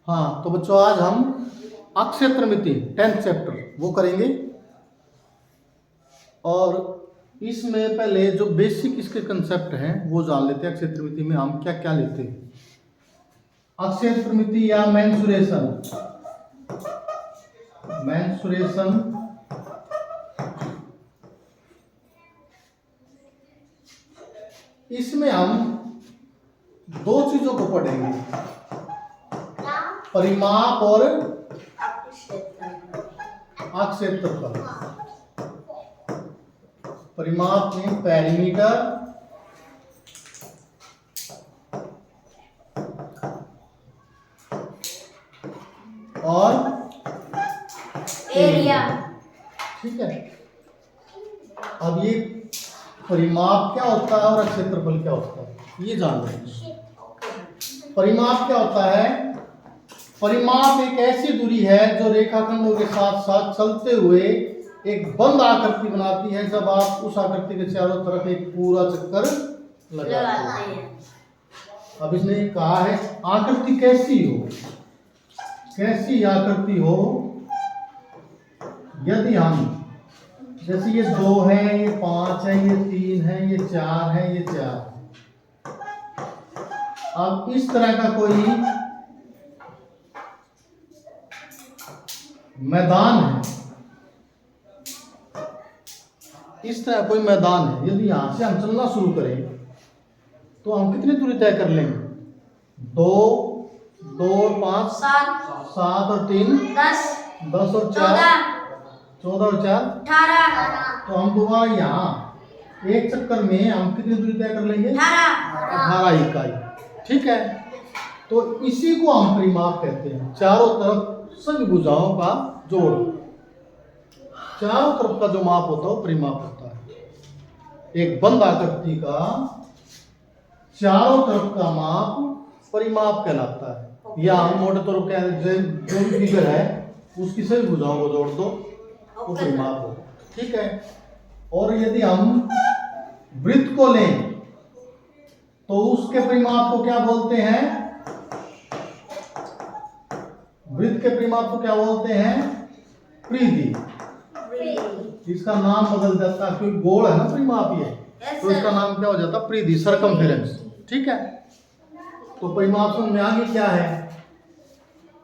हाँ तो बच्चों आज हम अक्षय त्रिमिति 10th चैप्टर वो करेंगे। और इसमें पहले जो बेसिक इसके कंसेप्ट हैं वो जान लेते हैं। अक्षय त्रिमिति में हम क्या क्या लेते हैं। अक्षय त्रिमिति या मेंसुरेशन इसमें हम दो चीजों को पढ़ेंगे, परिमाप और अक्षेत्रफल। परिमाप में पेरीमीटर और एरिया। ठीक है। अब ये परिमाप क्या होता है और क्षेत्रफल क्या होता है ये जान लेंगे। परिमाप क्या होता है? परिमाप एक ऐसी दूरी है जो रेखाखंडों के साथ साथ चलते हुए एक बंद आकृति बनाती है जब आप उस आकृति के चारों तरफ एक पूरा चक्कर लगाते हैं। अब इसने कहा है आकृति कैसी हो, कैसी आकृति हो। यदि हम जैसे ये 2 है, ये 5 है, ये 3 है, ये 4 है, ये 4 है। अब इस तरह का कोई मैदान है, इस तरह कोई मैदान है। यदि यहां से हम चलना शुरू करें तो हम कितनी दूरी तय कर लेंगे? 2 और 5 7 और 3 10 और 4 14 और 4 18। तो हम दोबारा यहाँ एक चक्कर में हम कितनी दूरी तय कर लेंगे? 18 इकाई। ठीक है। तो इसी को हम परिमाप कहते हैं। चारों तरफ सभी भुजाओं का जोड़, चारों तरफ का जो माप होता है वो परिमाप होता है। एक बंद आकृति का चारों तरफ का माप परिमाप कहलाता है। या हम मोटे तौर पर जो भी फिगर है उसकी सभी भुजाओं को जोड़ दो वो परिमाप हो। ठीक है। और यदि हम वृत्त को लें तो उसके परिमाप को क्या बोलते हैं? वृत्त के परिमाप को क्या बोलते हैं? परिधि। इसका नाम बदल जाता है क्योंकि गोल है ना परिमाप ये, तो इसका नाम क्या हो जाता है? परिधि, सरकमफेरेंस। ठीक है। तो परिमाप समझ में आगे क्या है।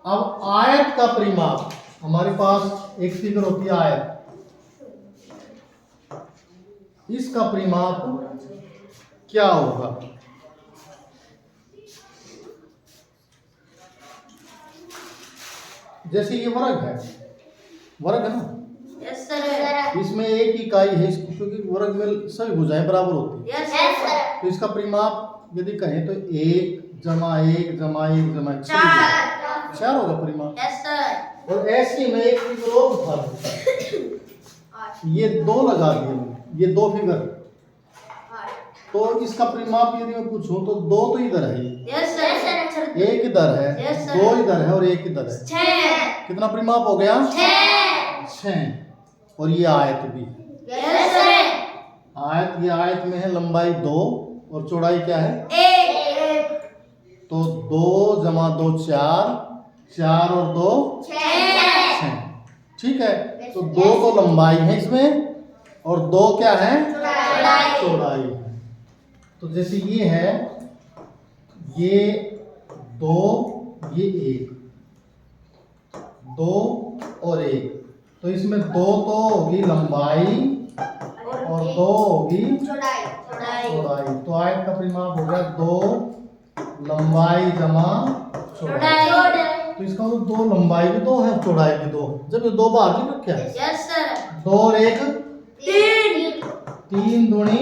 अब आयत का परिमाप, हमारे पास एक फिगर होती है आयत, इसका परिमाप क्या होगा? जैसे ये वर्ग है ना। Yes sir. इसमें एक इकाई है क्योंकि वर्ग में सभी भुजाएं बराबर होती है। Yes sir. तो इसका परिमाप यदि कहें तो 1 जमा 1 जमा 1 जमा 1 4 होगा परिमाप। Yes sir. और ऐसे में एक फिगर और उठा लो, ये 2 लगा दिए, ये 2 फिगर, तो इसका परिमाप यदि मैं पूछूं तो 2 तो इधर है, यस सर। 1 इधर है, 2 इधर है और 1 इधर है। 6। कितना परिमाप हो गया? 6। और ये आयत भी, यस सर। आयत, ये आयत में है लंबाई 2 और चौड़ाई क्या है? 1। तो 2 जमा 2 4, 4 और 2 6। ठीक है। तो 2 तो लंबाई है इसमें और 2 क्या है? चौड़ाई है। तो जैसे ये है, ये 2, ये 1, 2 और 1, तो इसमें 2 तो होगी लंबाई और 2 होगी चौड़ाई। तो आयत का परिमाप हो गया 2 लंबाई जमा चौड़ाई। तो इसका मतलब 2 लंबाई भी 2 है, चौड़ाई भी 2, जब ये 2 बाहर नहीं रखा है। Yes sir. 2 और 1 3। 3 दूनी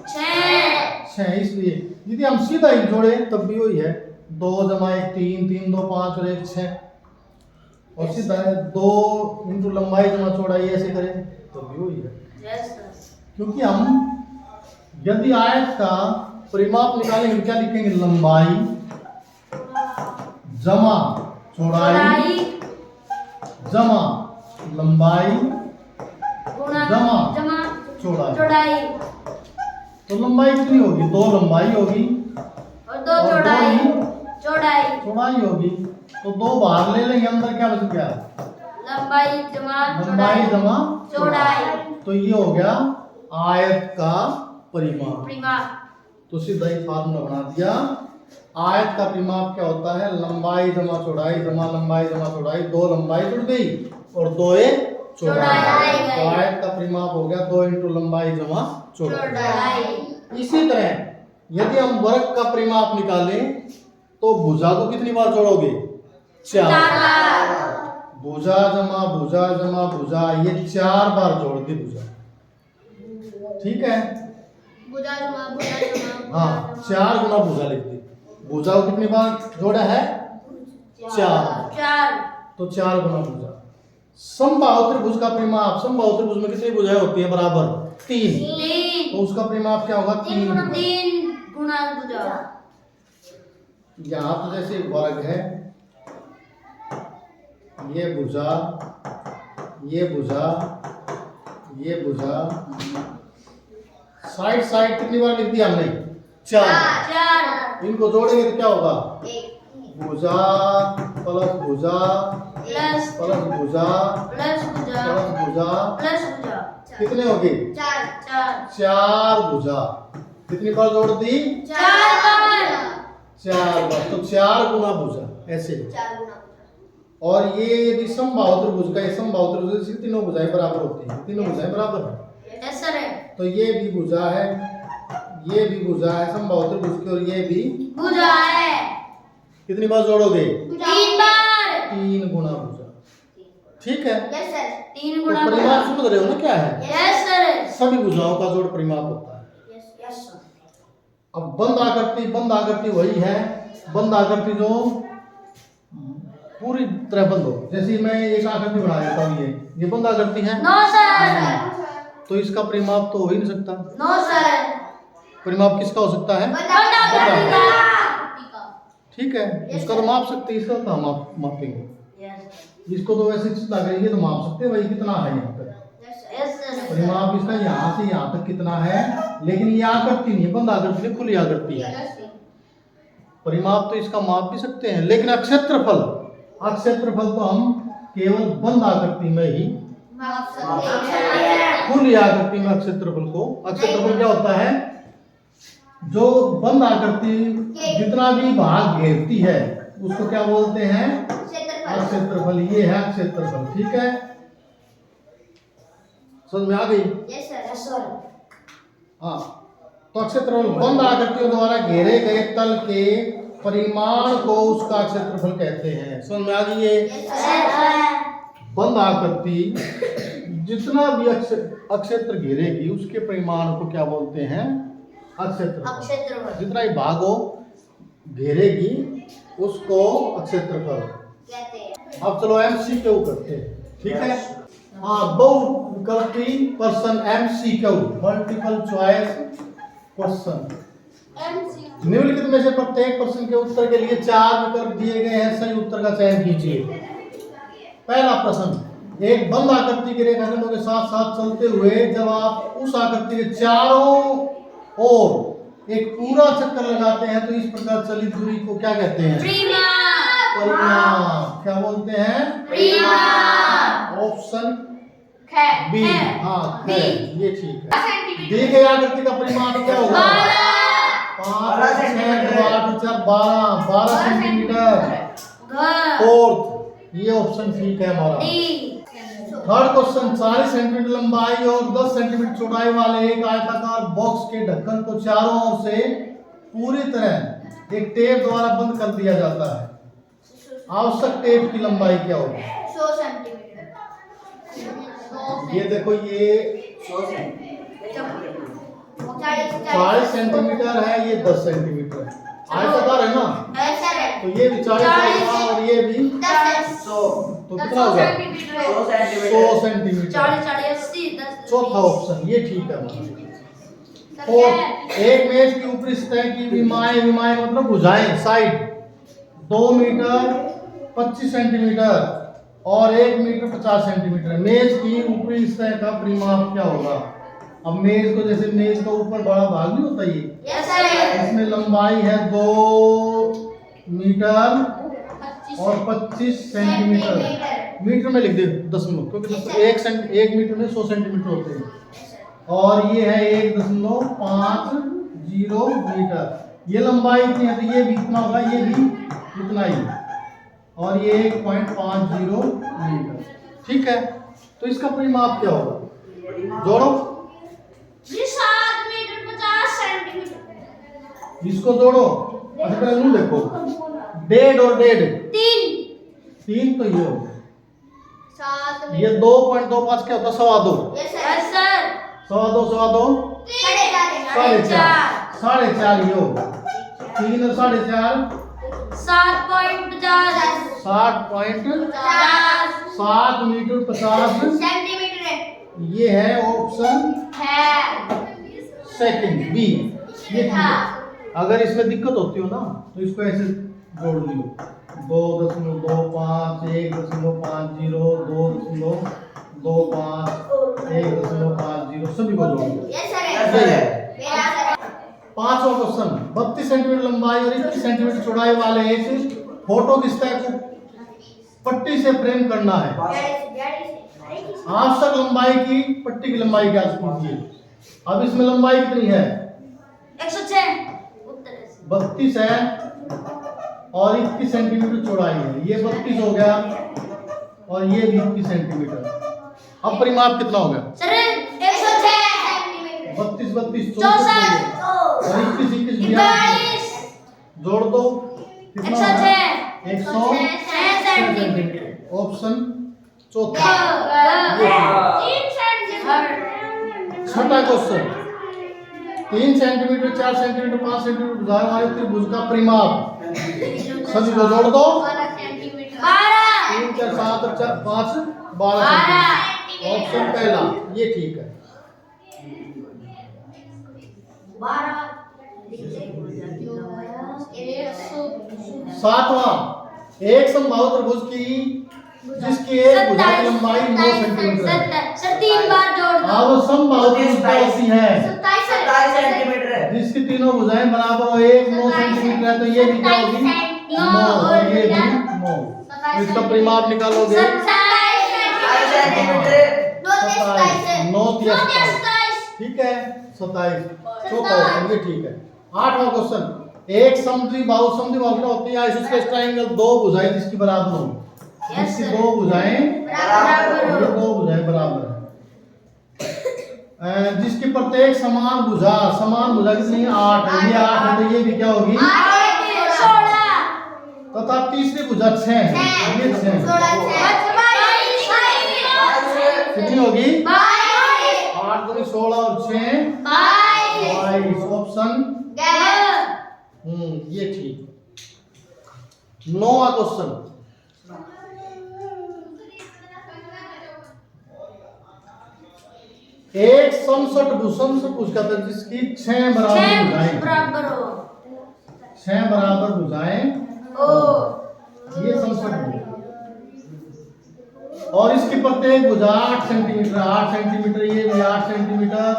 6। इसलिए यदि हम सीधा ही जोड़े तब भी वही है, 2 जमा 1 3, 3 2 5 और 1 6। और सीधा है 2 इंटू लंबाई जमा चौड़ाई, ऐसे करें तब भी वही है। Yes sir. क्योंकि हम यदि आयत का परिमाप निकालेंगे क्या लिखेंगे? लंबाई जमा चौड़ाई जमा लंबाई जमा चौड़ाई। तो लंबाई कितनी होगी? 2 लंबाई होगी और 2 चौड़ाई। चौड़ाई होगी। तो दो बाहर ले लेंगे, अंदर क्या बच गया? लंबाई जमा लंबाई जमा चौड़ाई। तो ये हो गया आयत का परिमाप। परिमाप। तो सीधा ही फार्मूला बना दिया। आयत का परिमाप क्या होता है? लंबाई जमा चौड़ाई जमा लंबाई जमा चौड़ाई। दो लंबाई जुड़ गई और दो एक चौड़ाई। तो आयत का परिमाप हो गया 2 इंटू लंबाई जमा चौड़ाई। इसी तरह यदि हम वर्ग का परिमाप निकालें तो भुजा को कितनी बार जोड़ोगे? 4। भुजा जमा भुजा जमा भुजा, ये 4 बार जोड़ दी भुजा। ठीक है, भुजा जमा हाँ 4 गुना भुजा लिख दी। भुजा को कितनी बार जोड़ा है? 4। तो 4 गुना भुजा। समबाहु त्रिभुज का परिमाप, समबाहु त्रिभुज में कितनी भुजाएं होती है? बराबर 3। तो उसका परिमाप क्या होगा? 3 गुना भुजा। यहाँ तो जैसे वर्ग है, ये भुजा ये भुजा ये भुजा, साइड साइड कितनी बार लिख दिया हमने? 4। इनको जोड़ेंगे तो क्या होगा? भुजा प्लस भुजा प्लस प्लस भुजा प्लस भुजा प्लस भुजा प्लस भुजा। कितने होगी? 4 भुजा। कितनी बार जोड़ दी? 4 बार। 4 बार। तो 4 गुना भुजा ऐसे। 4 गुना। और ये यदि समबाहु त्रिभुज का, ये समबाहु त्रिभुज की तीनों भुजाएं बराबर होती हैं, तीनों भुजाएं बराबर हैं। यस सर है। तो ये भी भुजा है, ये भी भुजा है समबाहु त्रिभुज की, और ये भी भुजा है। कितनी बार जोड़ोगे? 3 बार। 3 गुना भुजा। ठीक है, यस सर। 3 तो गुना परिमाप समझ रहे हो ना क्या है? Yes sir. सभी भुजाओं का जोड़ परिमाप होता है। Yes sir. अब बंद आकृति वही है। बंद आकृति जो पूरी तरह बंद हो, जैसे मैं एक आकृति बना देता हूँ, ये बंद आकृति है। No sir. तो इसका परिमाप तो हो ही नहीं सकता। No sir. परिमाप किसका हो सकता है? ठीक है, इसका तो माप सकते हैं, इसका तो हम मापेंगे। इसको तो वैसे चिंता करेंगे तो माप सकते हैं भाई कितना है यहाँ तक। Yes sir. परिमाप इसका यहाँ से यहाँ तक कितना है, लेकिन ये आकृति नहीं है, बंद आकृति नहीं, खुली आकृति है। परिमाप तो इसका माप भी सकते हैं, लेकिन अक्षेत्रफल तो हम केवल बंद आकृति में ही, खुली आकृति में अक्षेत्रफल क्या होता है? जो बंद आकृति जितना भी भाग घेरती है उसको क्या बोलते हैं? अक्षेत्रफल। ये है अक्षेत्रफल। ठीक है, समझ में आ गई? Yes sir. Yes sir. हाँ, तो अक्षेत्रफल बंद आकृतियों द्वारा घेरे गए तल के परिमाण को उसका क्षेत्रफल कहते हैं। समझ में आ गई? ये बंद आकृति जितना भी अक्षेत्र घेरेगी उसके परिमाण को क्या बोलते हैं? अक्षेत्रफल। जितना ही भाग हो घेरेगी उसको अक्षेत्रफल कहते हैं। अब चलो MCQ करते हैं। ठीक है, हाँ, बहुविकल्पी प्रश्न MCQ, मल्टीपल चॉइस क्वेश्चन। निम्नलिखित में से प्रत्येक प्रश्न के उत्तर के लिए 4 विकल्प दिए गए हैं, सही उत्तर का चयन कीजिए। पहला प्रश्न, एक बंद आकृति के रेखाखंडों के साथ साथ चलते हुए जब आप उस आकृति के चारों ओर एक पूरा चक्कर लगाते हैं तो इस प्रकार चलित दूरी को क्या कहते हैं? परिमाप। क्या बोलते हैं? परिमाप। Option B. हाँ, ये ठीक है। दी गई आकृति का परिमाप क्या होगा? 5 6 8 4 12 सेंटीमीटर। फोर्थ, ये ऑप्शन ठीक है हमारा। थर्ड क्वेश्चन, 40 सेंटीमीटर लंबाई और 10 सेंटीमीटर चौड़ाई वाले एक आयताकार बॉक्स के ढक्कन को चारों ओर से पूरी तरह एक टेप द्वारा बंद कर दिया जाता है। आवश्यक टेप की लंबाई क्या होगी? 100 सेंटीमीटर। ये देखो, ये 40 सेंटीमीटर है, ये 10 सेंटीमीटर आयताकार है ना, तो ये भी 40 और ये भी 10। तो कितना होगा? 100 सेंटीमीटर। चौथा ऑप्शन ये ठीक है हमारा। फोर्थ, एक मेज की ऊपरी सतह की विमाएं मतलब भुजाएं साइड 2 मीटर 25 सेंटीमीटर और 1 मीटर 50 सेंटीमीटर। मेज की ऊपरी सतह का परिमाप क्या होगा? अब मेज को, जैसे मेज का ऊपर बड़ा भाग नहीं होता, ये इसमें लंबाई है 2 मीटर और 25 सेंटीमीटर। मीटर में लिख दे दशमलव, क्योंकि एक मीटर में 100 सेंटीमीटर होते हैं। और ये है 1.50 मीटर। ये लंबाई इतनी है तो ये भी इतना होगा, ये भी इतना ही, और ये 1.50 मीटर। ठीक है, तो इसका परिमाप क्या होगा? जोड़ो, 7 मीटर 50 सेंटीमीटर। इसको जोड़ो। अच्छा पहले नू देखो, डेढ़ और डेढ़ 3 तो ये हो गया। 7 ये 2.25 क्या होता है? 2.25। Yes sir. 2.25 साढ़े 4.5 ये होगा। 3 और 4.5 7.50 7 मीटर 50 सेंटीमीटर है। ये है ऑप्शन सेकंड बी। ये ठीक है। अगर इसमें दिक्कत होती हो ना तो इसको ऐसे जोड़ लियो, 2.25 1.50 2.25 1.50 सभी को जोड़ लो। Yes sir. सही है। पांचवा क्वेश्चन, 32 सेंटीमीटर लंबाई और 21 सेंटीमीटर चौड़ाई वाले एक फोटो की सतह को पट्टी से फ्रेम करना है। आवश्यक लंबाई की पट्टी की लंबाई क्या कीजिए। अब इसमें लंबाई कितनी है? 106। 32 है और 21 सेंटीमीटर चौड़ाई है। ये 32 हो गया और ये भी 21 सेंटीमीटर। अब परिमाप कितना हो गया? Sir 106 centimetre. 32 32 64 और 21 21 42 जोड़ दो, कितना होगा? 106 सेंटीमीटर। ऑप्शन चौथा। छठा क्वेश्चन, 3 सेंटीमीटर 4 सेंटीमीटर 5 सेंटीमीटर भुजाएं वाले त्रिभुज का परिमाप सभी को जोड़ दो। 3 4 7 और 4 5 12 सेंटीमीटर। ऑप्शन पहला ये ठीक है। 7वां, एक समबाहु त्रिभुज की जिसकी एक भुजा की लंबाई 9 सेंटीमीटर है। सर 3 बार जोड़ दो। अब समबाहु त्रिभुज क्या होती है? 27 सेंटीमीटर है। जिसकी तीनों भुजाएं बराबर हो, एक 9 सेंटीमीटर है तो ये भी क्या होगी? 9 और ये भी 9। तो इसका परिमाप निकालोगे 27 सेंटीमीटर। 9 या 27। ठीक है, 27 चौथा ऑप्शन ये ठीक है। 8वां क्वेश्चन, एक समद्वि बाहु क्या होती है? आइसोस्केलेस ट्रायंगल, दो भुजाएं जिसकी बराबर हो, जिसकी दो भुजाएं बराबर है, जिसकी प्रत्येक समान भुजा कितनी है? 8 है। ये 8 है तो ये भी क्या होगी? तथा तीसरी भुजा 6 है, ये 6 कितनी होगी? 8 दूनी 16 और 6 22। ऑप्शन ये ठीक। 9वां क्वेश्चन, एक समसट भुज कहते हैं जिसकी 6 बराबर हो। 6 बराबर भुजाएं ये समसट भुज, और इसकी प्रत्येक भुजा 8 सेंटीमीटर 8 सेंटीमीटर, ये भी 8 सेंटीमीटर,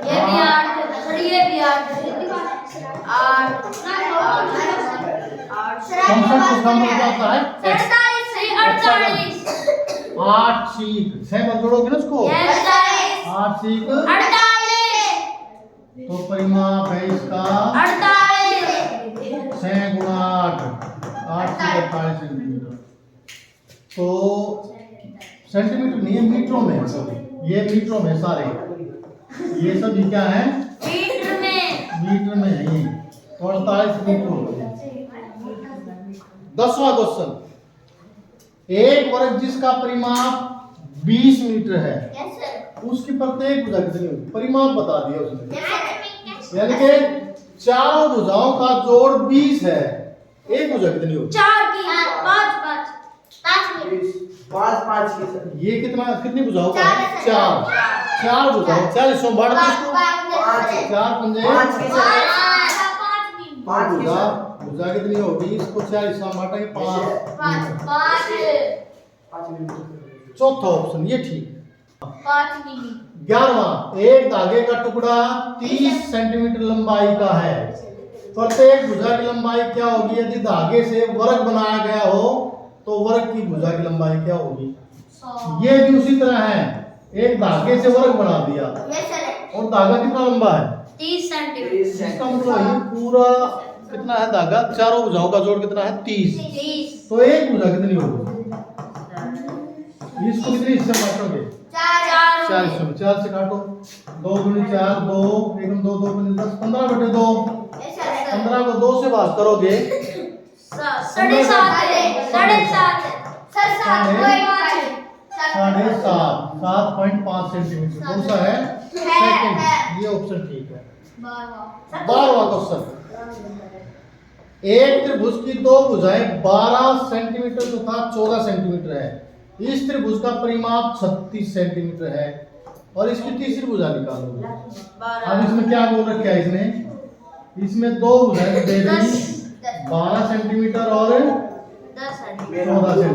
ये भी 8 सर, ये भी 8 समसट भुज का मतलब क्या होता है? 48 8 सीक 6 बार जोड़ोगे ना उसको, 8 सीक 48 तो परिमाप है इसका 6 गुणा 8 से 48 सेंटीमीटर। तो सेंटीमीटर नहीं है, मीटरों में है सभी। ये मीटरों में सारे, ये सभी क्या है? मीटर में है ये। तो 48 मीटर हो गए। 10वां क्वेश्चन, एक वर्ग जिसका परिमाप 20 मीटर है, उसकी प्रत्येक भुजा कितनी होगी? परिमाप बता दिया उसने, यानी कि चारों भुजाओं का जोड़ 20 है, एक भुजा कितनी होगी? 4 की 5 की। ये कितनी भुजाओं का है? 4 भुजाओं 40 से बढ़ के इसको 4 पंजे भुजा कितनी होगी? इसको 40 से बांटा के 5। चौथा ऑप्शन ये ठीक। 11वां, एक धागे का टुकड़ा 30 सेंटीमीटर लंबाई का है प्रत्येक भुजा की लंबाई क्या होगी? यदि धागे से वर्ग बनाया गया हो तो वर्ग की भुजा की लंबाई क्या होगी? ये भी उसी तरह है, एक धागे से वर्ग बना दिया और धागा कितना लंबा है? 30 सेंटीमीटर। इसका मतलब ये पूरा कितना है धागा? चारों भुजाओं का जोड़ कितना है? 30। 30। तो एक भुजा कितनी होगी? इसको कितने हिस्से में बांटोगे? 4 हिस्सों में। 4 से काटो, 2 गुनी 4 2, 1 2 2 10 15/2। 15 को 2 से भाग करोगे 7.5 7.5 सेंटीमीटर। कौन सा है? सेकंड। ये ऑप्शन ठीक है। 12वां क्वेश्चन। एक त्रिभुज की दो भुजाएं 12 सेंटीमीटर तथा 14 सेंटीमीटर है। इस त्रिभुज का परिमाप 36 सेंटीमीटर है और इसकी तीसरी भुजा निकालो। अब इसमें क्या बोल रखा है इसने? इसमें दो भुजाएं दे दी 12 सेंटीमीटर और 14 सेंटीमीटर,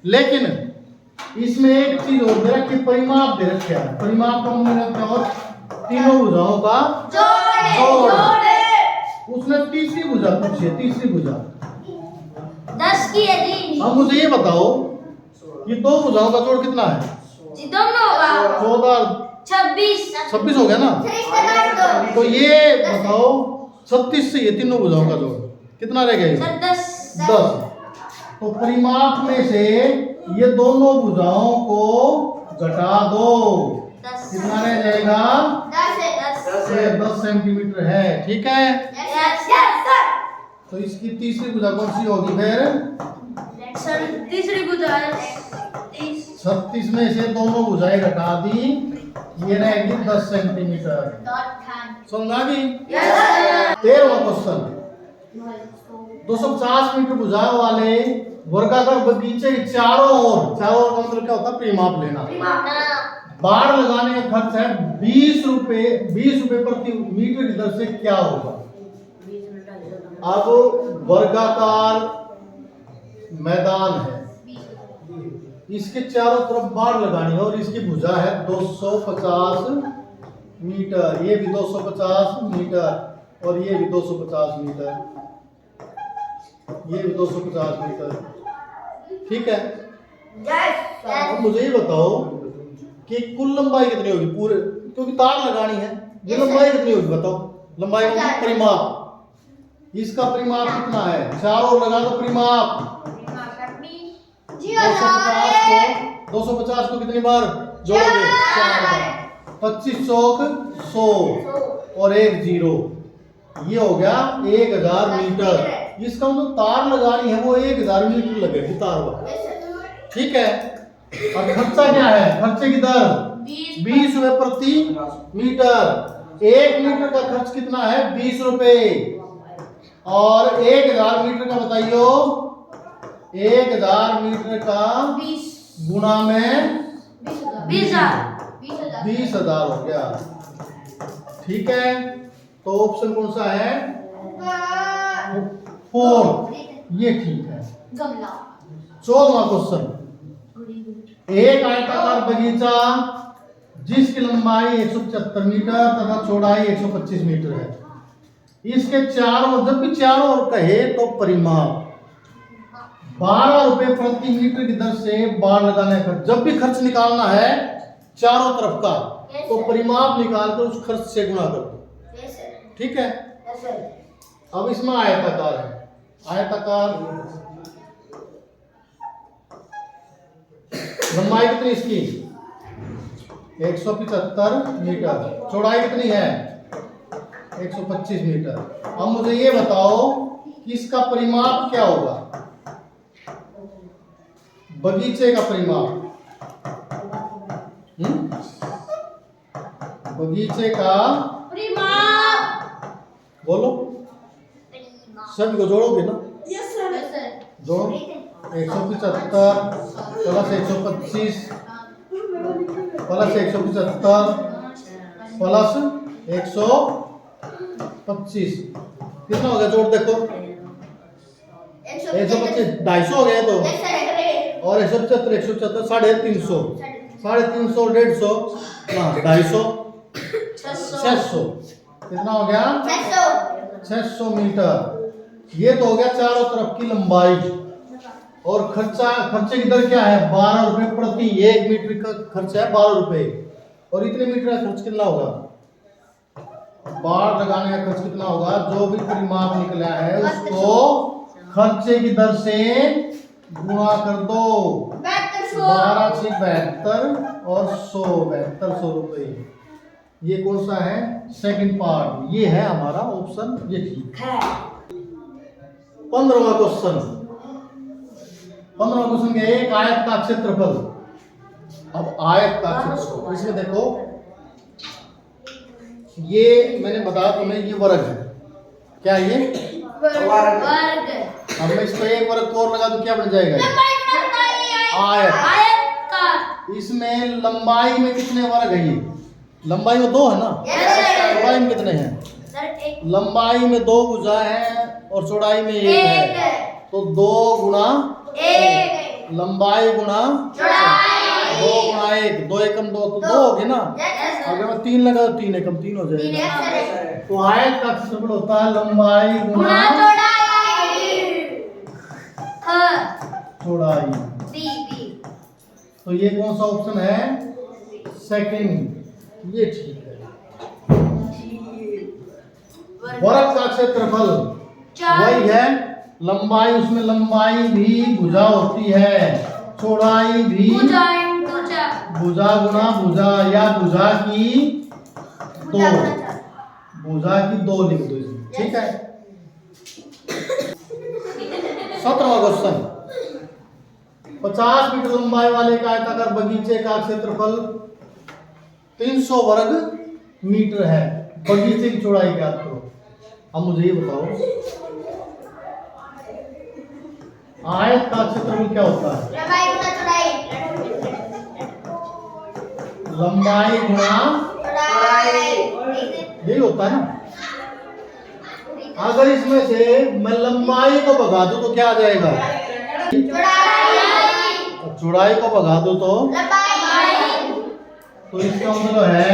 लेकिन इसमें एक चीज और दे रखी, परिमाप दे रखा है। परिमाप का मतलब क्या होता है? तीनों भुजाओं का जोड़। उसने तीसरी भुजा पूछी है, तीसरी भुजा 10 की है जी। अब मुझे ये बताओ ये दो भुजाओं का जोड़ कितना है? जी दोनों होगा 14 26 हो गया ना? तो ये बताओ 36 से ये तीनों भुजाओं का जोड़ कितना रह गया? सर 10। 10। तो परिमाप में से ये दोनों भुजाओं को घटा दो, कितना रह जाएगा? 10 सेंटीमीटर है। ठीक है, तो इसकी तीसरी भुजा कौन सी होगी फिर? सर तीसरी भुजा 36 में से दोनों भुजाएं घटा दी, ये रहेगी 10 सेंटीमीटर। समझ आ गई? 13वां क्वेश्चन। 250 मीटर भुजाओं वाले वर्गाकार बगीचे के चारों ओर का मतलब क्या होता है? परिमाप लेना। बाड़ लगाने का खर्च है 20 रुपए प्रति मीटर की दर से क्या होगा? अब वर्गाकार मैदान है, इसके चारों तरफ बाड़ लगानी है और इसकी भुजा है 250 मीटर, ये भी 250 मीटर और ये भी 250 मीटर, ये भी 250 मीटर। ठीक है, अब मुझे ये बताओ कि कुल लंबाई कितनी होगी पूरे, क्योंकि तार लगानी है, ये लंबाई कितनी होगी बताओ? लंबाई का परिमाप, इसका परिमाप कितना है? चारों लगा दो परिमाप। 250 को कितनी बार जोड़ोगे? 4 बार। 25 चौक 100 और 1 0, ये हो गया 1000 मीटर। इसका मतलब तार लगानी है वो 1000 मीटर लगेगी तार पर। ठीक है, और खर्चा क्या है? खर्चे की दर 20 रुपए प्रति मीटर। 1 मीटर का खर्च कितना है? 20 रुपए। और 1000 मीटर का बताइयो, 1000 मीटर का गुणा में 20,000 हो गया। ठीक है, तो ऑप्शन कौन सा है? 4, ये ठीक है। 14वां क्वेश्चन। एक आयताकार बगीचा जिसकी लंबाई 175 मीटर तथा चौड़ाई 125 मीटर है, इसके चारों, जब भी चारों ओर कहे तो परिमाप 12 रुपए प्रति मीटर की दर से बाड़ लगाने का, जब भी खर्च निकालना है चारों तरफ का तो परिमाप निकाल कर उस खर्च से गुणा कर दो। ठीक है, अब इसमें आयताकार है, आयताकार लंबाई कितनी इसकी? 175 मीटर, चौड़ाई कितनी है? 125 मीटर। अब मुझे ये बताओ कि इसका परिमाप क्या होगा? बगीचे का परिमाप, बगीचे का बोलो, सभी को जोड़ोगे ना? जोड़ो, 175 प्लस 125 प्लस 175 प्लस 125 कितना हो गया? जोड़ देखो, 125 250 हो गया तो, और 175 175 350 350 और 150 250 600 कितना हो गया? 600 मीटर। ये तो हो गया चारों तरफ की लंबाई। और खर्चे की दर क्या है? 12 रुपए प्रति 1 मीटर का खर्चा है 12 रुपए। और इतने मीटर का खर्च कितना होगा? बाड़ लगाने का खर्च कितना होगा? जो भी परिमाप निकला है उसको खर्चे की दर से गुणा कर दो। 12 से 72 और 100 7200 रुपए। ये कौन सा है? Second part. ये है हमारा ऑप्शन, ये ठीक है। 15वां क्वेश्चन। 15वां क्वेश्चन क्या है? एक आयत का क्षेत्रफल। अब आयत का क्षेत्रफल इसमें देखो, ये मैंने बताया तुम्हें, ये वर्ग है। क्या ये? वर्ग। अब मैं इसको एक वर्ग को और लगा दूं, क्या बन जाएगा? आयत। आयत का। इसमें लंबाई में कितने वर्ग है? ये लंबाई में 2 है ना? चौड़ाई में कितने हैं? सर एक। लंबाई में 2 भुजा है और चौड़ाई में 1 है। तो 2 गुणा 1 लंबाई गुणा चौड़ाई 2 गुणा 1, 2 एकम 2 तो 2 हो गए ना। अगर मैं 3 लगा तो 3 एकम 3 हो जाएगा। तो आयत का क्षेत्रफल होता है लंबाई गुणा चौड़ाई। तो ये कौन सा ऑप्शन है? सेकंड। ये ठीक है। वर्ग का क्षेत्रफल वही है, लंबाई, उसमें लंबाई भी भुजा होती है, चौड़ाई भी भुजा गुणा भुजा, या भुजा की 2, भुजा की 2 लिख दो इसमें, ठीक है। 17वां क्वेश्चन। 50 मीटर लंबाई वाले एक आयताकार बगीचे का क्षेत्रफल 300 वर्ग मीटर है। बगीचे की चौड़ाई क्या करो? अब मुझे ये बताओ, आयत का क्षेत्रफल क्या होता है? लंबाई गुणा यही होता है ना। अगर इसमें से मैं लंबाई को भगा दूं तो क्या आ जाएगा? चौड़ाई को भगा दो तो इसका मतलब है,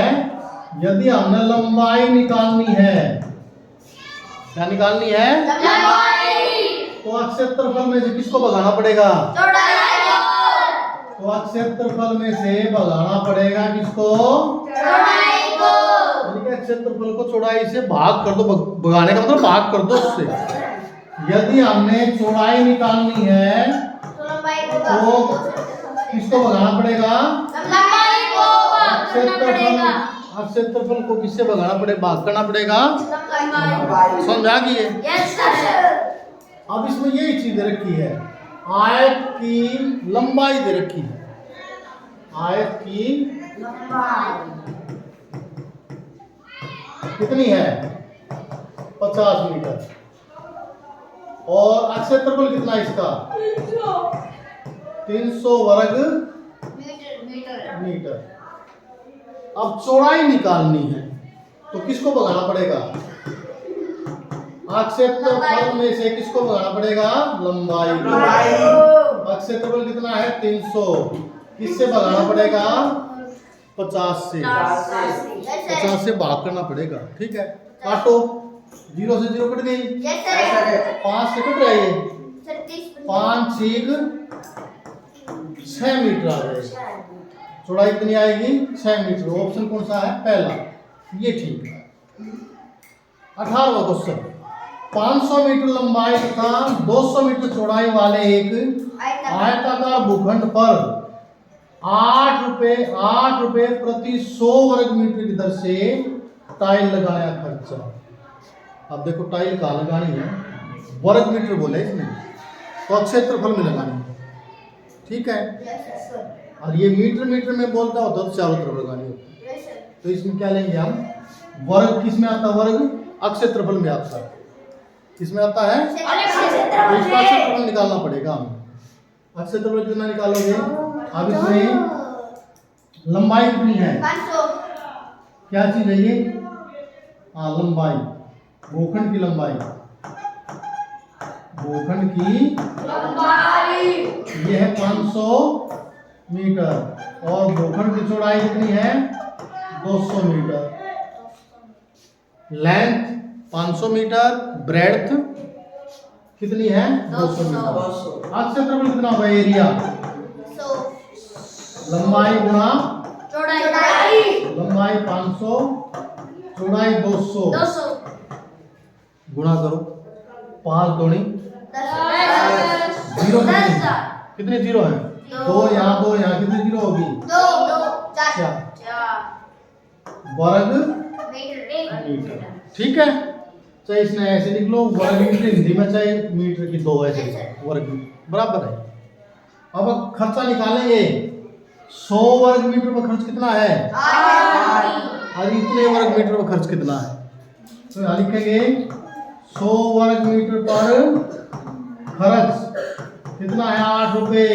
यदि हमने लंबाई निकालनी है, क्या निकालनी है? तो क्षेत्रफल में से किसको भगाना पड़ेगा? तो क्षेत्रफल में से भगाना पड़ेगा किसको? क्षेत्रफल को चौड़ाई से भाग कर दो। भगाने का मतलब भाग कर दो उससे। यदि हमने चौड़ाई निकालनी है तो किसको भगाना पड़ेगा? क्षेत्रफल को किससे भगाना पड़ेगा? भाग करना पड़ेगा। समझा कि ये? अब इसमें यही चीज दे रखी है, आयत की लंबाई दे रखी है। आयत की कितनी है? 50 मीटर। और क्षेत्रफल कितना इसका? 300 वर्ग मीटर। अब चौड़ाई निकालनी है तो किसको भगाना पड़ेगा? क्षेत्रफल में से किसको भगाना पड़ेगा? लंबाई। क्षेत्रफल कितना है? 300। किससे भगाना पड़ेगा? 50 से। 50 से भाग करना पड़ेगा, ठीक है। काटो, 0 से 0 कट गई, 5 से कट रहा है, 5 6 मीटर आ जाएगा। चौड़ाई कितनी आएगी? 6 मीटर। ऑप्शन कौन सा है? पहला, ये ठीक है। 18वां क्वेश्चन। 500 मीटर लंबाई तथा 200 मीटर चौड़ाई वाले एक आयताकार भूखंड पर 8 रुपए प्रति 100 वर्ग मीटर की दर से टाइल लगाने का खर्चा। अब देखो टाइल कहाँ लगानी है? वर्ग मीटर बोले इसमें, तो क्षेत्रफल में लगानी है, ठीक है। और ये मीटर में बोलता होता तो चारों तरफ लगानी होती है। तो इसमें क्या लेंगे हम? वर्ग किस में आता है? वर्ग क्षेत्रफल में आता है। किसमें आता है? तो इसका क्षेत्रफल निकालना पड़ेगा हमें। क्षेत्रफल कितना निकालोगे? अब इसमें लंबाई कितनी है? 500। क्या चीज है ये? हाँ, लंबाई, भूखंड की लंबाई। भूखंड की लंबाई ये है 500 मीटर और भूखंड की चौड़ाई कितनी है? 200 मीटर। लेंथ 500 मीटर, ब्रेड्थ कितनी है 200 मीटर। 200 आज क्षेत्रफल कितना होगा एरिया, 100 लंबाई गुणा चौड़ाई लंबाई 500 चौड़ाई 200 200 गुणा करो 5 दूनी 10 जीरो 10 कितने जीरो हैं, दो यहाँ कितने जीरो होगी 2 चार 4 वर्ग मीटर मीटर। ठीक है, चाहे इसने ऐसे लिख लो वर्ग मीटर हिंदी में, चाहे मीटर की 2 ऐसे वर्ग मीटर बराबर है। अब खर्चा निकालेंगे, 100 वर्ग मीटर पर खर्च कितना है, और इतने वर्ग मीटर पर खर्च कितना है, तो यहाँ लिखेंगे 100 वर्ग मीटर पर खर्च कितना है 8 रुपए।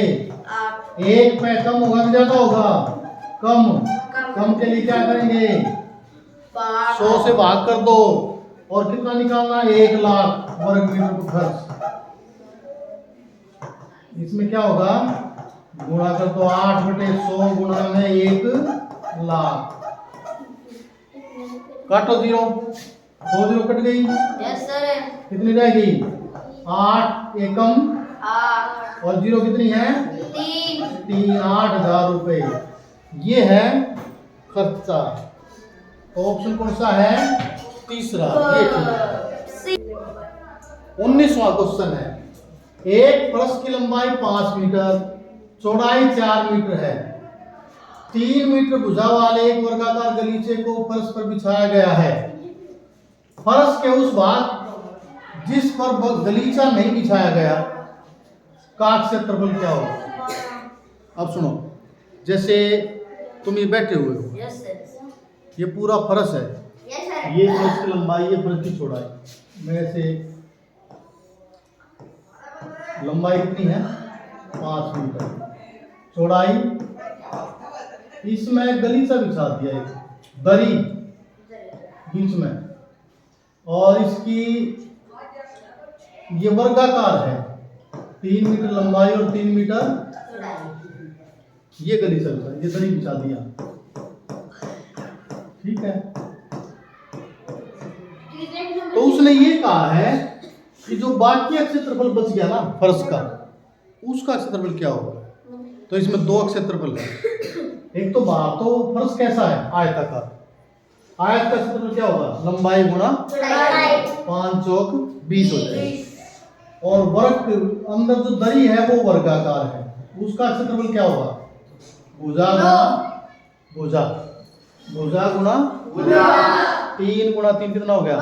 1 पे कम होगा कि ज्यादा होगा, कम के लिए क्या करेंगे 100 से भाग कर दो, और कितना निकालना है 1 लाख वर्ग मीटर पर खर्च। इसमें क्या होगा, गुणा कर दो 8/100 गुणा में 1 लाख, काटो 0, 2 0 कट गई, यस सर कितनी रहेगी 8 एकम 8 और 0 कितनी है 3 8,000 रुपए। ये है खर्चा। तो ऑप्शन कौन सा है, तीसरा, ये ठीक है। 19वां क्वेश्चन है, एक फर्श की लंबाई 5 मीटर चौड़ाई 4 मीटर है, 3 मीटर भुजा वाले एक वर्गाकार गलीचे को फर्श पर बिछाया गया है। फर्श के उस भाग जिस पर गलीचा नहीं बिछाया गया का क्षेत्रफल क्या होगा। अब सुनो, जैसे तुम ये बैठे हुए हो, यस सर ये पूरा फर्श है, यस सर ये फर्श की लंबाई, ये फर्श की चौड़ाई, में से लंबाई कितनी है 5 मीटर, चौड़ाई, इसमें गलीचा बिछा दिया एक दरी बीच में, और इसकी ये वर्गाकार है, 3 मीटर लंबाई और 3 मीटर ये गलीचा बिछा, ये दरी बिछा दिया। ठीक है, तो उसने ये कहा है कि जो बाकी का क्षेत्रफल बच गया ना फर्श का, उसका क्षेत्रफल क्या होगा। तो इसमें 2 क्षेत्रफल है, एक तो बाहर तो फर्श कैसा है आयताकार, आयत का क्षेत्रफल क्या होगा लंबाई गुणा 5 चौक 20 हो जाएगा, और वर्ग अंदर जो दरी है वो वर्गाकार है, उसका क्षेत्रफल क्या होगा भुजा गुणा भुजा गुणा 3 गुणा 3 कितना हो गया 9।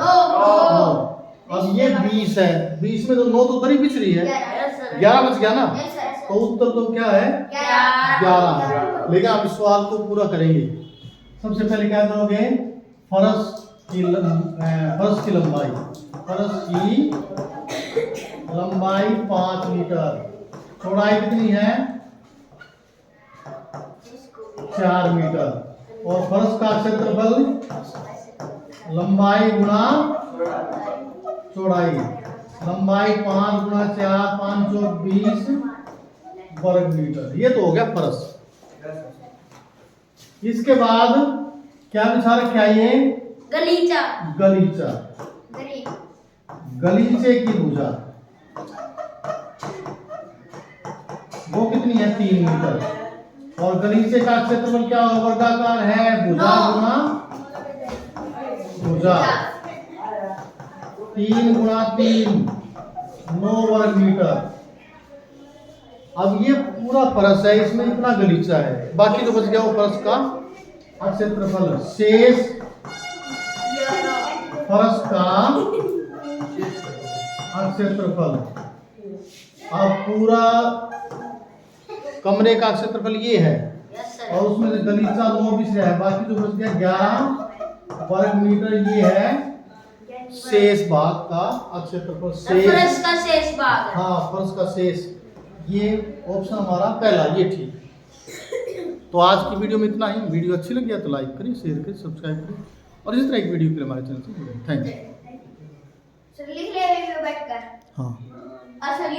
अब ये 20 है, 20 में तो 9 तो दरी बिछ रही है, 11 बच गया ना, तो उत्तर तो क्या है 11। लेकिन आप इस सवाल को पूरा करेंगे, सबसे पहले क्या करोगे, फर्श की लंबाई 5 मीटर, चौड़ाई कितनी है 4 मीटर, और फर्श का क्षेत्रफल लंबाई गुणा चौड़ाई, लंबाई 5 गुणा 4 5 चौक 20 वर्ग मीटर। ये तो हो गया फर्श। इसके बाद क्या बिछा रखा है ये गलीचा गलीचे की भुजा वो कितनी है 3 मीटर, और गलीचे का क्षेत्रफल क्या होगा वर्गाकार है, भुजा गुणा भुजा 3 गुणा 3 9 वर्ग मीटर। अब ये पूरा फर्श है, इसमें इतना गलीचा है, बाकी जो बच गया वो फर्श का क्षेत्रफल, शेष फर्श का क्षेत्रफल। अब पूरा कमरे का क्षेत्रफल ये है, और उसमें से गलीचा 9 बिछ रहा है, बाकी जो बच गया 11 वर्ग मीटर, ये है शेष भाग का क्षेत्रफल, फर्श का शेष भाग है। हाँ फर्श का शेष, ये ऑप्शन हमारा पहला ये ठीक। तो आज की वीडियो में इतना ही। वीडियो अच्छी लगी है तो लाइक करें, शेयर करें, सब्सक्राइब करें, और इस तरह की वीडियो के लिए हमारे चैनल से जुड़ें। Thank you. लिख ले बैठकर हाँ। असर